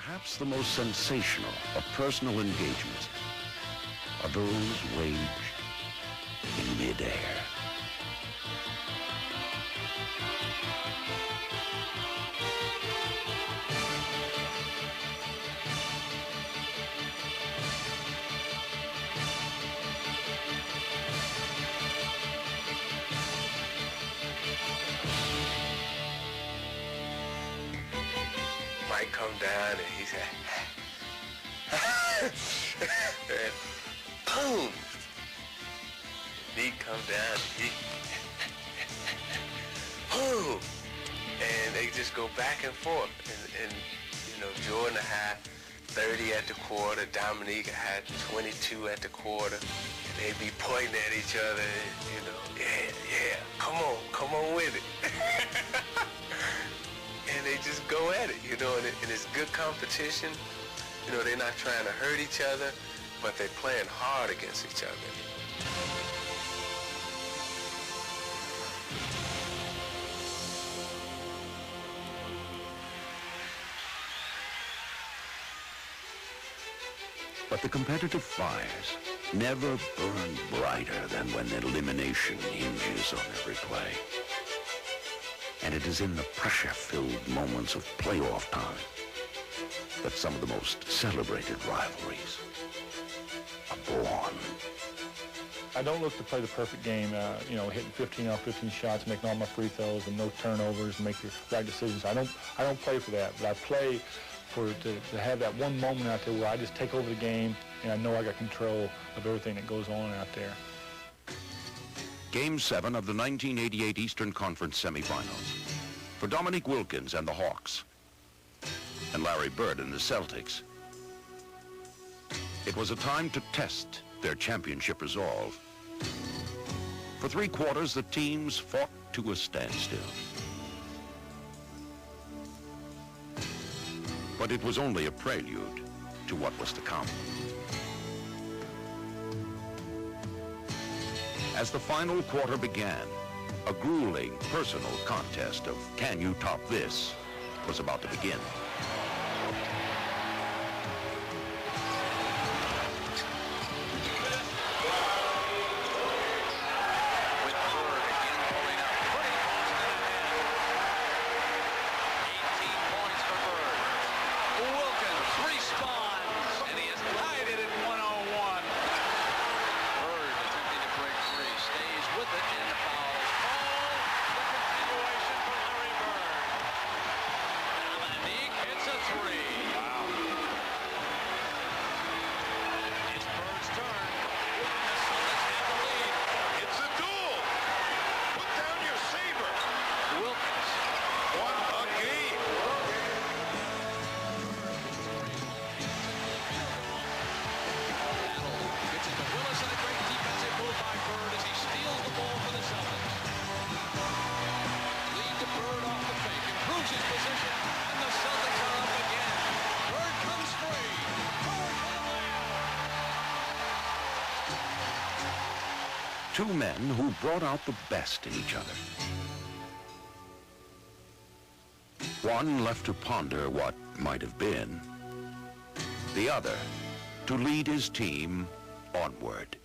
Perhaps the most sensational of personal engagements are those waged in midair. Mike come down and he said, and boom! Nique come down and he, boom! And they just go back and forth. And you know, Jordan had 30 at the quarter, Dominique had 22 at the quarter. And they'd be pointing at each other, you know, yeah, come on with it. And they just go at it, you know, and it's good competition. You know, they're not trying to hurt each other, but they're playing hard against each other. But the competitive fires never burn brighter than when elimination hinges on every play. And it is in the pressure-filled moments of playoff time that some of the most celebrated rivalries are born. I don't look to play the perfect game, you know, hitting 15 out of 15 shots, making all my free throws and no turnovers, and make the right decisions. I don't play for that, but I play to have that one moment out there where I just take over the game and I know I got control of everything that goes on out there. Game 7 of the 1988 Eastern Conference semifinals for Dominique Wilkins and the Hawks and Larry Bird and the Celtics. It was a time to test their championship resolve. For 3 quarters, the teams fought to a standstill. But it was only a prelude to what was to come. As the final quarter began, a grueling personal contest of can you top this was about to begin. Two men who brought out the best in each other. One left to ponder what might have been, the other to lead his team onward.